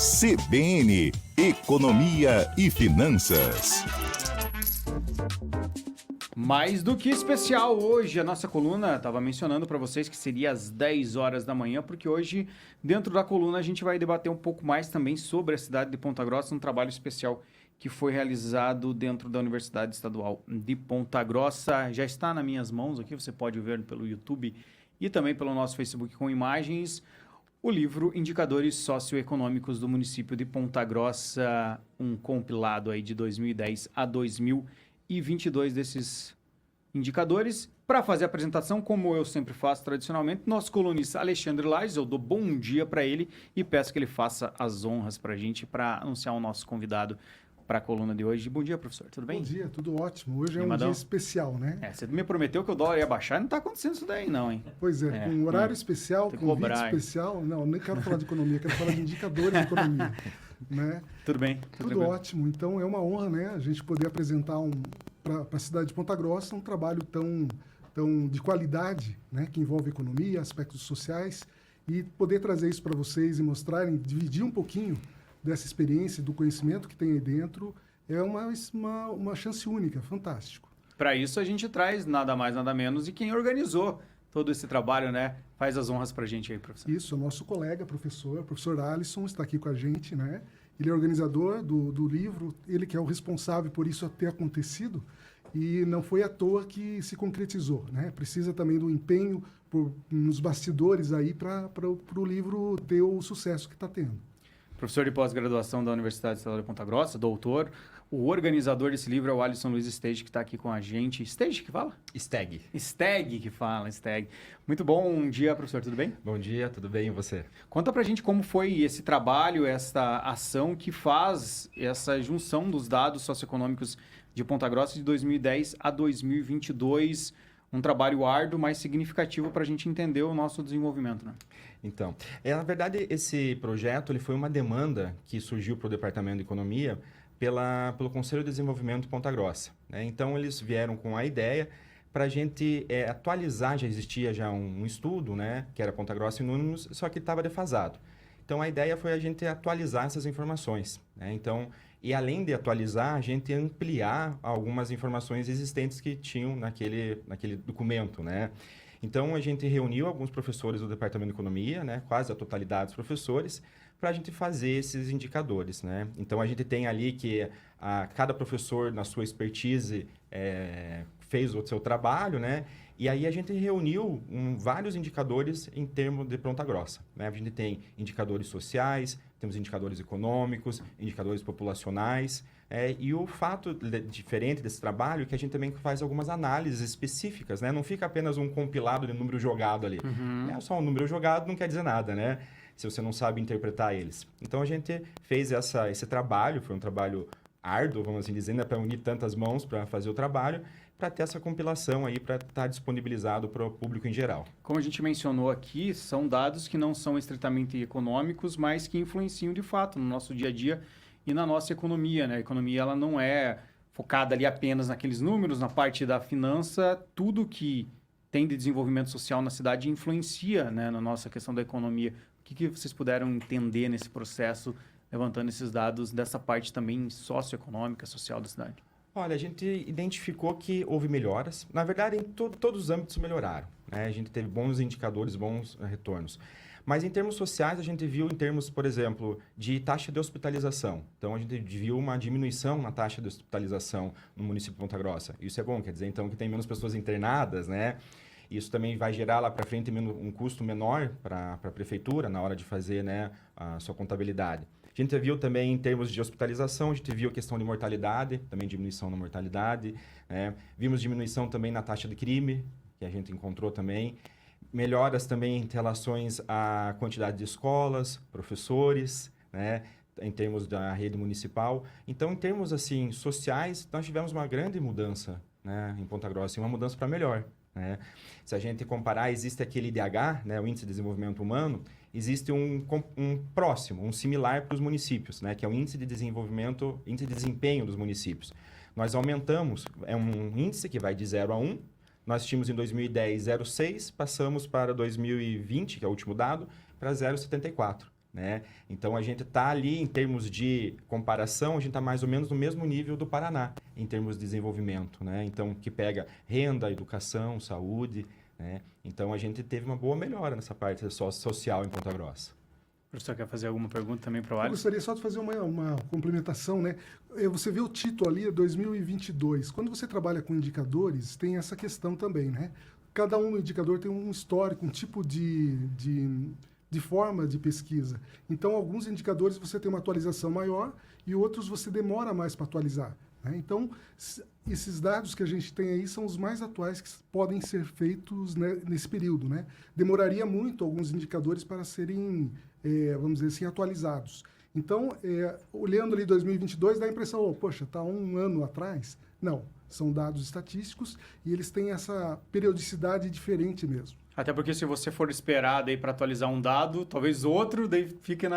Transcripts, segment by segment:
CBN, Economia e Finanças. Mais do que especial hoje, a nossa coluna, estava mencionando para vocês que seria às 10 horas da manhã, porque hoje, dentro da coluna, a gente vai debater um pouco mais também sobre a cidade de Ponta Grossa, um trabalho especial que foi realizado dentro da Universidade Estadual de Ponta Grossa. Já está nas minhas mãos aqui, você pode ver pelo YouTube e também pelo nosso Facebook com imagens. O livro Indicadores Socioeconômicos do Município de Ponta Grossa, um compilado aí de 2010 a 2022 desses indicadores. Para fazer a apresentação, como eu sempre faço tradicionalmente, nosso colunista Alexandre Lages, eu dou bom dia para ele e peço que ele faça as honras para a gente, para anunciar o nosso convidado para a coluna de hoje. Bom dia, professor, tudo bem? Bom dia, tudo ótimo. Hoje é um dia especial, né? Você me prometeu que o dólar ia baixar e não está acontecendo isso daí não, hein? Pois é, com um horário especial, com um vídeo especial. Não, nem quero falar de economia, quero falar de indicadores de economia. Né? Tudo bem. Tudo ótimo. Então, é uma honra, né, a gente poder apresentar para a cidade de Ponta Grossa um trabalho tão de qualidade, né, que envolve economia, aspectos sociais, e poder trazer isso para vocês e mostrarem, dividir um pouquinho dessa experiência, do conhecimento que tem aí dentro, é uma chance única, fantástico. Para isso a gente traz nada mais, nada menos, e quem organizou todo esse trabalho, né? Faz as honras para a gente aí, professor. Isso, o nosso colega, professor Alisson, está aqui com a gente, né? Ele é organizador do livro, ele que é o responsável por isso ter acontecido, e não foi à toa que se concretizou, né? Precisa também do empenho nos bastidores aí para o livro ter o sucesso que está tendo. Professor de pós-graduação da Universidade Estadual de Ponta Grossa, doutor. O organizador desse livro é o Alisson Luiz Steg, que está aqui com a gente. Steg que fala? Steg. Steg que fala, Steg. Muito bom dia, professor, tudo bem? Bom dia, tudo bem e você? Conta pra gente como foi esse trabalho, essa ação que faz essa junção dos dados socioeconômicos de Ponta Grossa de 2010 a 2022. Um trabalho árduo, mas significativo para a gente entender o nosso desenvolvimento, né? Então, na verdade, esse projeto ele foi uma demanda que surgiu para o Departamento de Economia pelo Conselho de Desenvolvimento de Ponta Grossa, né? Então, eles vieram com a ideia para a gente atualizar, já existia um estudo, né, que era Ponta Grossa e números, só que estava defasado. Então, a ideia foi a gente atualizar essas informações, né? Então, e além de atualizar, a gente ampliar algumas informações existentes que tinham naquele documento, né? Então, a gente reuniu alguns professores do Departamento de Economia, né? Quase a totalidade dos professores, para a gente fazer esses indicadores, né? Então, a gente tem ali que cada professor, na sua expertise, fez o seu trabalho, né? E aí a gente reuniu vários indicadores em termos de Ponta Grossa, né? A gente tem indicadores sociais, temos indicadores econômicos, indicadores populacionais, e o fato diferente desse trabalho é que a gente também faz algumas análises específicas, né? Não fica apenas um compilado de número jogado ali. Uhum. Só um número jogado não quer dizer nada, né? Se você não sabe interpretar eles. Então, a gente fez esse trabalho, foi um trabalho árduo, vamos assim dizer, né? Para unir tantas mãos para fazer o trabalho, para ter essa compilação aí, para estar disponibilizado para o público em geral. Como a gente mencionou aqui, são dados que não são estritamente econômicos, mas que influenciam de fato no nosso dia a dia e na nossa economia, né? A economia ela não é focada ali apenas naqueles números, na parte da finança, tudo que tem de desenvolvimento social na cidade influencia, né, na nossa questão da economia. O que vocês puderam entender nesse processo, levantando esses dados dessa parte também socioeconômica, social da cidade? Olha, a gente identificou que houve melhoras. Na verdade, em todos os âmbitos melhoraram, né? A gente teve bons indicadores, bons retornos. Mas em termos sociais, a gente viu em termos, por exemplo, de taxa de hospitalização. Então, a gente viu uma diminuição na taxa de hospitalização no município de Ponta Grossa. Isso é bom, quer dizer, então, que tem menos pessoas internadas, né? Isso também vai gerar lá para frente um custo menor para a prefeitura na hora de fazer, né, a sua contabilidade. A gente viu também em termos de hospitalização, a gente viu a questão de mortalidade, também diminuição na mortalidade, né? Vimos diminuição também na taxa de crime, que a gente encontrou também. Melhoras também em relações à quantidade de escolas, professores, né? Em termos da rede municipal. Então, em termos assim sociais, nós tivemos uma grande mudança, né, em Ponta Grossa, e uma mudança para melhor, né? Se a gente comparar, existe aquele IDH, né, o Índice de Desenvolvimento Humano, existe um próximo, um similar para os municípios, né, que é o Índice de Desenvolvimento, Índice de Desempenho dos municípios. Nós aumentamos, é um índice que vai de 0 a 1, nós tínhamos em 2010 0,6, passamos para 2020, que é o último dado, para 0,74. né? Então, a gente está ali, em termos de comparação, a gente está mais ou menos no mesmo nível do Paraná, em termos de desenvolvimento, né? Então, que pega renda, educação, saúde, né? Então, a gente teve uma boa melhora nessa parte social em Ponta Grossa. O professor quer fazer alguma pergunta também para o Eu Alisson? gostaria só de fazer uma complementação, né? Você vê o título ali, 2022. Quando você trabalha com indicadores, tem essa questão também, né? Cada um indicador tem um histórico, um tipo de forma de pesquisa. Então, alguns indicadores você tem uma atualização maior e outros você demora mais para atualizar, né? Então, esses dados que a gente tem aí são os mais atuais que podem ser feitos, né, nesse período, né? Demoraria muito alguns indicadores para serem, vamos dizer assim, atualizados. Então, olhando ali 2022, dá a impressão, oh, poxa, está um ano atrás. Não, são dados estatísticos e eles têm essa periodicidade diferente mesmo. Até porque se você for esperar daí para atualizar um dado, talvez outro daí fique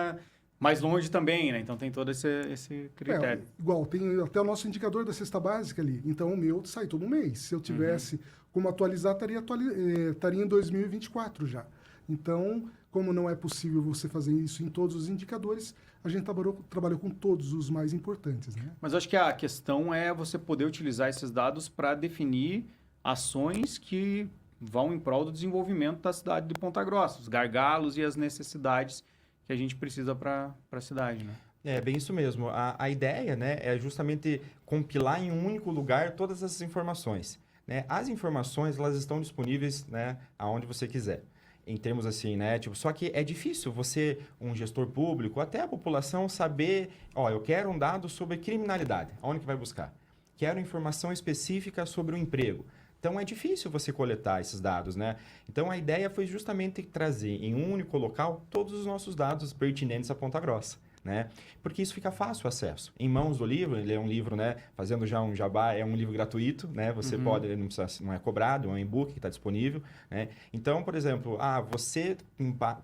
mais longe também, né? Então tem todo esse critério. Igual, tem até o nosso indicador da cesta básica ali. Então o meu sai todo mês. Se eu tivesse como atualizar, estaria em 2024 já. Então, como não é possível você fazer isso em todos os indicadores, a gente trabalhou com todos os mais importantes, né? Mas eu acho que a questão é você poder utilizar esses dados para definir ações que vão em prol do desenvolvimento da cidade de Ponta Grossa, os gargalos e as necessidades que a gente precisa para a cidade, né? É, bem isso mesmo. A ideia, né, é justamente compilar em um único lugar todas essas informações, né? As informações, elas estão disponíveis, né, aonde você quiser. Em termos assim, né? Tipo, só que é difícil você, um gestor público, até a população saber, ó, eu quero um dado sobre criminalidade. Aonde que vai buscar? Quero informação específica sobre o emprego. Então, é difícil você coletar esses dados, né? Então, a ideia foi justamente trazer em um único local todos os nossos dados pertinentes a Ponta Grossa, né? Porque isso fica fácil o acesso. Em mãos do livro, ele é um livro, né? Fazendo já um jabá, é um livro gratuito, né? Você pode, ele não é cobrado, é um e-book que está disponível, né? Então, por exemplo, você,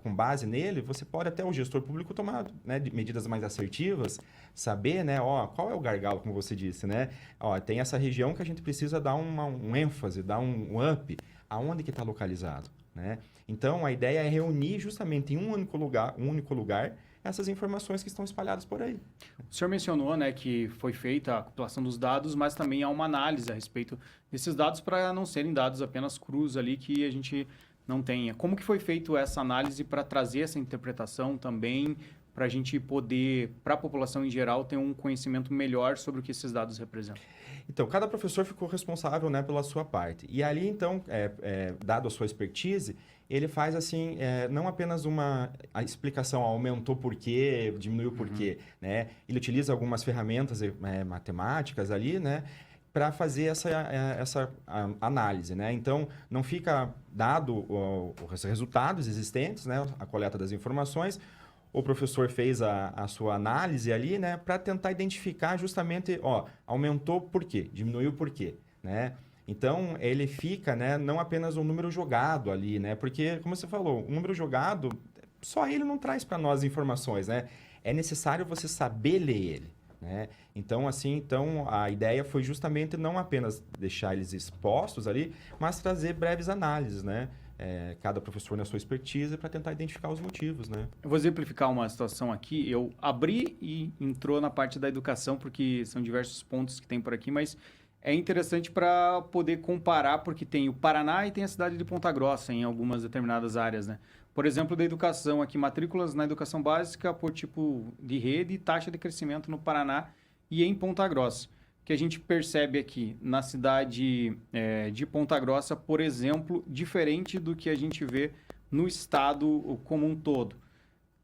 com base nele, você pode até o gestor público tomar, né, medidas mais assertivas, saber, né? Ó, qual é o gargalo, como você disse, né? Ó, tem essa região que a gente precisa dar um ênfase, dar um up. Aonde que está localizado, né? Então, a ideia é reunir justamente em um único lugar essas informações que estão espalhadas por aí. O senhor mencionou, né, que foi feita a compilação dos dados, mas também há uma análise a respeito desses dados para não serem dados apenas crus ali que a gente não tenha. Como que foi feita essa análise para trazer essa interpretação também, para a gente poder, para a população em geral, ter um conhecimento melhor sobre o que esses dados representam? Então, cada professor ficou responsável, né, pela sua parte. E ali, então, dado a sua expertise, ele faz, assim, não apenas a explicação, aumentou por quê, diminuiu por quê, né? Ele utiliza algumas ferramentas matemáticas ali, né, para fazer essa análise, né? Então, não fica dado os resultados existentes, né, a coleta das informações. O professor fez a sua análise ali, né, para tentar identificar justamente, ó, aumentou por quê, diminuiu por quê, né? Então, ele fica, né, não apenas um número jogado ali, né? Porque, como você falou, um número jogado, só ele não traz para nós informações, né? É necessário você saber ler ele, né? Então, a ideia foi justamente não apenas deixar eles expostos ali, mas trazer breves análises, né? Cada professor na sua expertise para tentar identificar os motivos, né? Eu vou exemplificar uma situação aqui. Eu abri e entrou na parte da educação, porque são diversos pontos que tem por aqui, mas é interessante para poder comparar, porque tem o Paraná e tem a cidade de Ponta Grossa em algumas determinadas áreas, né? Por exemplo, da educação aqui, matrículas na educação básica por tipo de rede e taxa de crescimento no Paraná e em Ponta Grossa. O que a gente percebe aqui na cidade de Ponta Grossa, por exemplo, diferente do que a gente vê no estado como um todo.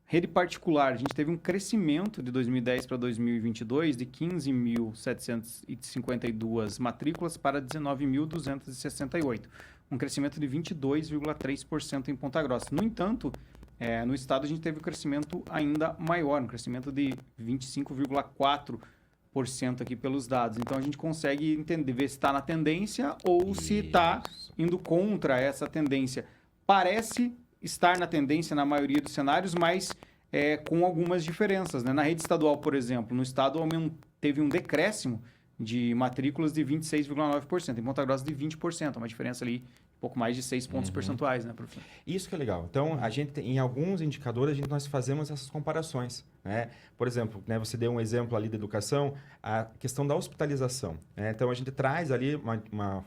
Rede particular, a gente teve um crescimento de 2010 para 2022 de 15.752 matrículas para 19.268. Um crescimento de 22,3% em Ponta Grossa. No entanto, no estado a gente teve um crescimento ainda maior, um crescimento de 25,4% aqui pelos dados. Então, a gente consegue entender, ver se está na tendência ou se está indo contra essa tendência. Parece estar na tendência na maioria dos cenários, mas com algumas diferenças, né? Na rede estadual, por exemplo, no estado teve um decréscimo de matrículas de 26,9%, em Ponta Grossa de 20%, uma diferença ali pouco mais de 6 pontos percentuais, né, professor? Isso que é legal. Então, a gente em alguns indicadores, nós fazemos essas comparações, né? Por exemplo, né, você deu um exemplo ali da educação, a questão da hospitalização, né? Então, a gente traz ali uma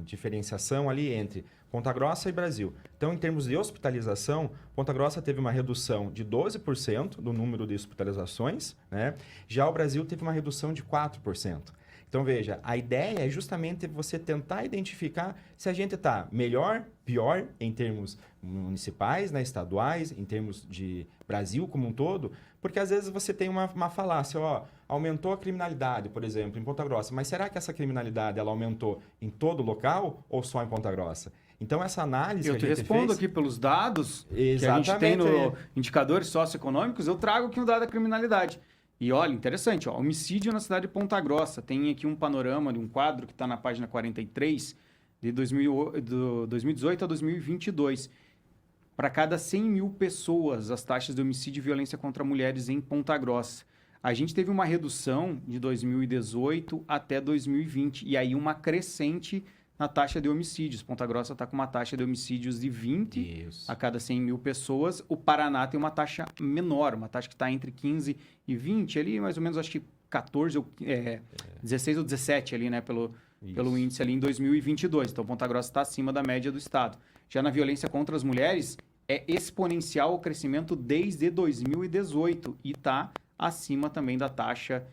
diferenciação ali entre Ponta Grossa e Brasil. Então, em termos de hospitalização, Ponta Grossa teve uma redução de 12% do número de hospitalizações, né? Já o Brasil teve uma redução de 4%. Então, veja, a ideia é justamente você tentar identificar se a gente está melhor, pior em termos municipais, né, estaduais, em termos de Brasil como um todo, porque às vezes você tem uma falácia, ó, aumentou a criminalidade, por exemplo, em Ponta Grossa, mas será que essa criminalidade ela aumentou em todo o local ou só em Ponta Grossa? Então, essa análise Eu que te a gente respondo fez... aqui pelos dados que a gente Exatamente. tem no indicadores socioeconômicos, eu trago aqui um dado da criminalidade. E olha, interessante, ó, homicídio na cidade de Ponta Grossa. Tem aqui um panorama de um quadro que está na página 43, de 2018 a 2022. Para cada 100 mil pessoas, as taxas de homicídio e violência contra mulheres em Ponta Grossa. A gente teve uma redução de 2018 até 2020, e aí uma crescente na taxa de homicídios. Ponta Grossa está com uma taxa de homicídios de 20 Isso. a cada 100 mil pessoas. O Paraná tem uma taxa menor, uma taxa que está entre 15 e 20, ali mais ou menos, acho que 16 ou 17 ali, né, pelo índice ali em 2022. Então, Ponta Grossa está acima da média do estado. Já na violência contra as mulheres, é exponencial o crescimento desde 2018 e está acima também da taxa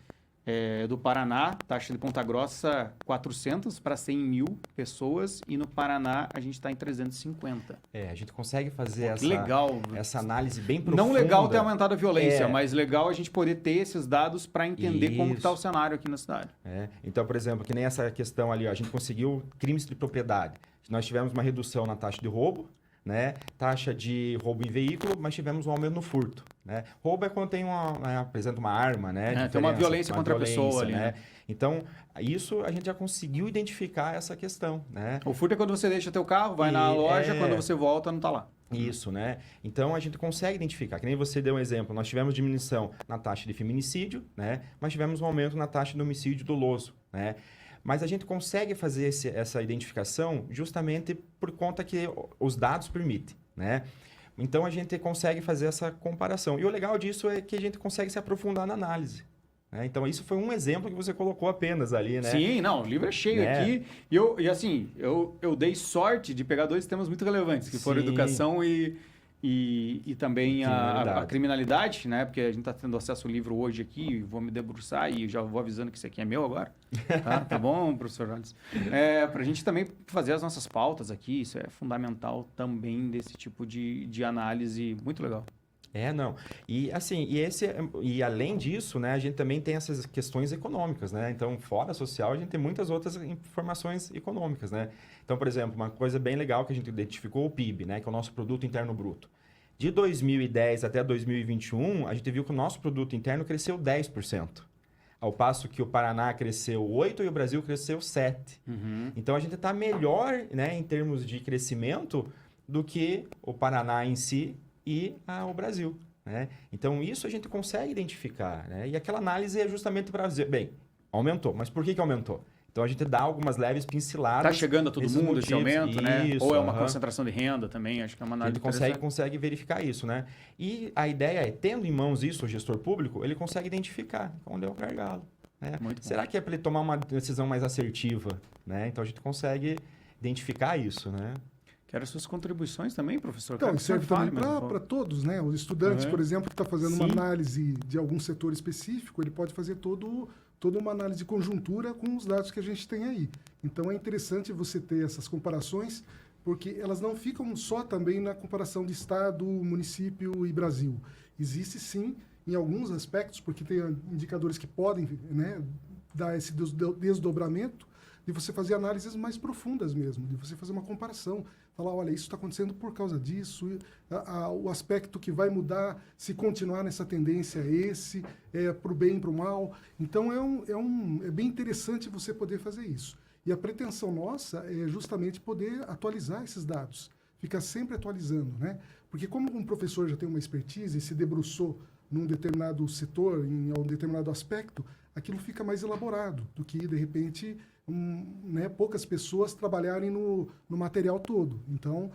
do Paraná, taxa de Ponta Grossa 400 para 100 mil pessoas, e no Paraná a gente está em 350. A gente consegue fazer Legal. essa análise bem profunda. Não legal ter aumentado a violência, mas legal a gente poder ter esses dados para entender como está o cenário aqui na cidade. Então, por exemplo, que nem essa questão ali, ó, a gente conseguiu crimes de propriedade. Nós tivemos uma redução na taxa de roubo, né? Taxa de roubo em veículo, mas tivemos um aumento no furto, né? Roubo é quando tem apresenta uma arma, né? Tem uma violência contra a pessoa ali, né? Então, isso a gente já conseguiu identificar essa questão, né? O furto é quando você deixa teu carro, vai na loja, quando você volta, não está lá. Isso, né? Então, a gente consegue identificar. Que nem você deu um exemplo, nós tivemos diminuição na taxa de feminicídio, né? Mas tivemos um aumento na taxa de homicídio doloso, né? Mas a gente consegue fazer essa identificação justamente por conta que os dados permitem, né? Então, a gente consegue fazer essa comparação. E o legal disso é que a gente consegue se aprofundar na análise, né? Então, isso foi um exemplo que você colocou apenas ali, né? Sim, não, o livro é cheio aqui. E assim, eu dei sorte de pegar dois temas muito relevantes, que foram educação e também a criminalidade, né? Porque a gente está tendo acesso ao livro hoje aqui, vou me debruçar e já vou avisando que isso aqui é meu agora. Tá bom, professor Jones? Para a gente também fazer as nossas pautas aqui, isso é fundamental também desse tipo de análise, muito legal. Não. E assim, e além disso, né, a gente também tem essas questões econômicas, né? Então, fora social, a gente tem muitas outras informações econômicas, né? Então, por exemplo, uma coisa bem legal que a gente identificou, o PIB, né, que é o nosso Produto Interno Bruto. De 2010 até 2021, a gente viu que o nosso produto interno cresceu 10%. Ao passo que o Paraná cresceu 8% e o Brasil cresceu 7%. Então, a gente está melhor, né, em termos de crescimento do que o Paraná em si e o Brasil, né? Então, isso a gente consegue identificar, né? E aquela análise é justamente para dizer, bem, aumentou, mas por que aumentou? Então, a gente dá algumas leves pinceladas. Está chegando a todo mundo esse aumento, né? Isso, ou é uma concentração de renda também, acho que é uma análise a gente consegue verificar isso, né? E a ideia é, tendo em mãos isso, o gestor público, ele consegue identificar onde é o gargalo, né? Será que é para ele tomar uma decisão mais assertiva, né? Então, a gente consegue identificar isso, né? Quero suas contribuições também, professor. Então, isso serve também para todos, né? Os estudantes, por exemplo, que está fazendo uma análise de algum setor específico, ele pode fazer toda uma análise de conjuntura com os dados que a gente tem aí. Então, é interessante você ter essas comparações, porque elas não ficam só também na comparação de Estado, município e Brasil. Existe, sim, em alguns aspectos, porque tem indicadores que podem, né, dar esse desdobramento, de você fazer análises mais profundas mesmo, de você fazer uma comparação, falar, olha, isso está acontecendo por causa disso, o aspecto que vai mudar, se continuar nessa tendência é para o bem, para o mal. Então, é bem interessante você poder fazer isso. E a pretensão nossa é justamente poder atualizar esses dados, ficar sempre atualizando, né? Porque como um professor já tem uma expertise e se debruçou num determinado setor, em um determinado aspecto, aquilo fica mais elaborado do que, de repente, né, poucas pessoas trabalharem no material todo. Então,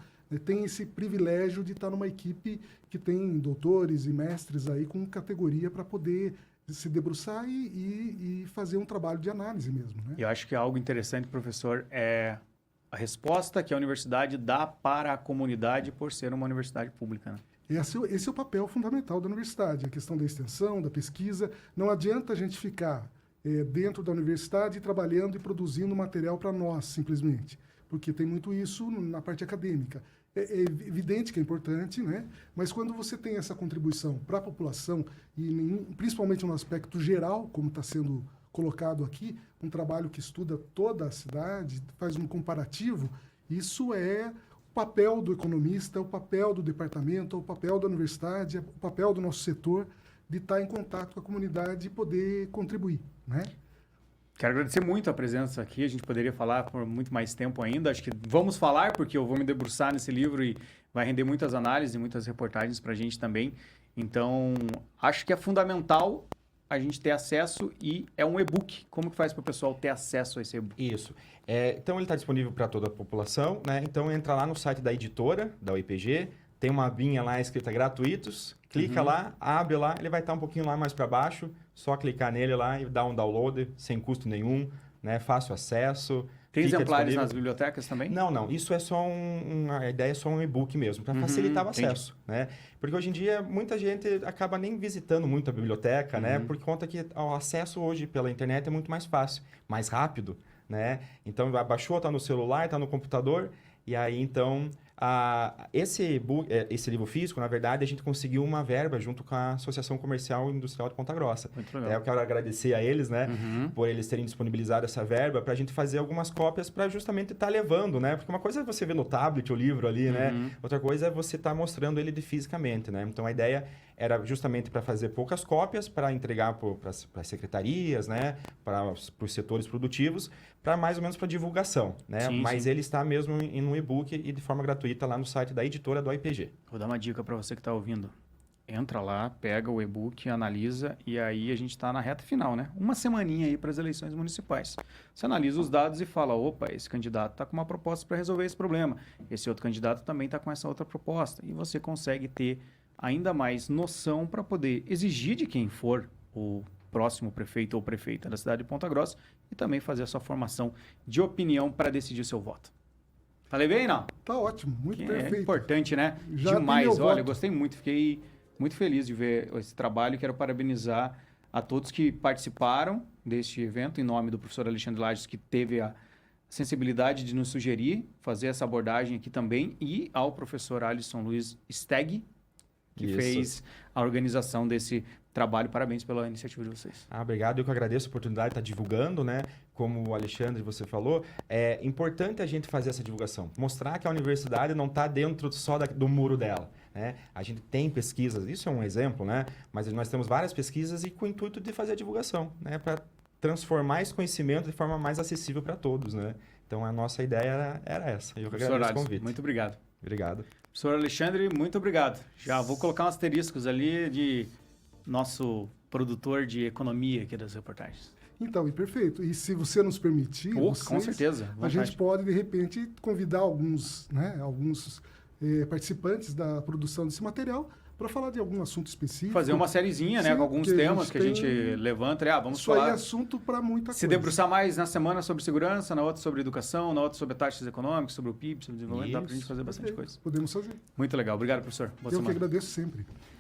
tem esse privilégio de estar numa equipe que tem doutores e mestres aí com categoria para poder se debruçar e fazer um trabalho de análise mesmo, né? Eu acho que algo interessante, professor, é a resposta que a universidade dá para a comunidade por ser uma universidade pública, né? Esse é o papel fundamental da universidade, a questão da extensão, da pesquisa. Não adianta a gente ficar dentro da universidade trabalhando e produzindo material para nós, simplesmente, porque tem muito isso na parte acadêmica. É evidente que é importante, né? Mas quando você tem essa contribuição para a população, e principalmente no aspecto geral, como está sendo colocado aqui, um trabalho que estuda toda a cidade, faz um comparativo, isso é o papel do economista, o papel do departamento, o papel da universidade, o papel do nosso setor de estar em contato com a comunidade e poder contribuir, né? Quero agradecer muito a presença aqui. A gente poderia falar por muito mais tempo ainda. Acho que vamos falar, porque eu vou me debruçar nesse livro e vai render muitas análises e muitas reportagens para a gente também. Então, acho que é fundamental a gente ter acesso e é um e-book. Como que faz para o pessoal ter acesso a esse e-book? Isso. Então, ele está disponível para toda a população, né? Então, entra lá no site da editora, da UEPG, tem uma abinha lá escrita gratuitos, clica lá, abre lá, ele vai estar um pouquinho lá mais para baixo, só clicar nele lá e dar um download sem custo nenhum, né? Fácil acesso. Tem fica exemplares disponível. nas bibliotecas também? Não. Isso é só a ideia é só um e-book mesmo, para facilitar o acesso, né? Porque hoje em dia muita gente acaba nem visitando muito a biblioteca, né? Por conta que o acesso hoje pela internet é muito mais fácil, mais rápido, né? Então, baixou, está no celular, está no computador, e aí, então, esse livro físico, na verdade, a gente conseguiu uma verba junto com a Associação Comercial e Industrial de Ponta Grossa. Muito legal. Eu quero agradecer a eles, né, por eles terem disponibilizado essa verba para a gente fazer algumas cópias para justamente estar levando, né? Porque uma coisa é você ver no tablet o livro ali, né? Outra coisa é você estar mostrando ele fisicamente, né? Então, a ideia era justamente para fazer poucas cópias, para entregar para as secretarias, né? Para os setores produtivos, para mais ou menos para divulgação, né? Mas ele está mesmo em um e-book e de forma gratuita lá no site da editora do IPG. Vou dar uma dica para você que está ouvindo. Entra lá, pega o e-book, analisa e aí a gente está na reta final, né? Uma semaninha aí para as eleições municipais. Você analisa os dados e fala, opa, esse candidato está com uma proposta para resolver esse problema. Esse outro candidato também está com essa outra proposta. E você consegue ter ainda mais noção para poder exigir de quem for o próximo prefeito ou prefeita da cidade de Ponta Grossa e também fazer a sua formação de opinião para decidir o seu voto. Falei bem, não? Tá ótimo, muito perfeito. É importante, né? Já demais. tem meu Olha, voto. gostei muito, fiquei muito feliz de ver esse trabalho. Quero parabenizar a todos que participaram deste evento, em nome do professor Alexandre Lages, que teve a sensibilidade de nos sugerir fazer essa abordagem aqui também, e ao professor Alisson Luiz Steg, que fez a organização desse trabalho. Parabéns pela iniciativa de vocês. Obrigado. Eu que agradeço a oportunidade de estar divulgando, né? Como o Alexandre, você falou, é importante a gente fazer essa divulgação. Mostrar que a universidade não está dentro só do muro dela, né? A gente tem pesquisas, isso é um exemplo, né? Mas nós temos várias pesquisas e com o intuito de fazer a divulgação, né? Para transformar esse conhecimento de forma mais acessível para todos, né? Então, a nossa ideia era essa. Eu que agradeço o convite. Muito obrigado. Obrigado. Professor Alexandre, muito obrigado. Já vou colocar um asteriscos ali de nosso produtor de economia aqui das reportagens. Então, e perfeito. E se você nos permitir, Com certeza. a gente pode, de repente, convidar alguns participantes da produção desse material para falar de algum assunto específico. Fazer uma sériezinha, né? Com alguns temas que a gente levanta. Vamos isso falar. Isso aí é assunto para muita coisa. Se debruçar mais na semana sobre segurança, na outra sobre educação, na outra sobre taxas econômicas, sobre o PIB, sobre o desenvolvimento. Dá para a gente fazer bastante coisa. Podemos fazer. Muito legal. Obrigado, professor. Boa semana. Eu que agradeço sempre.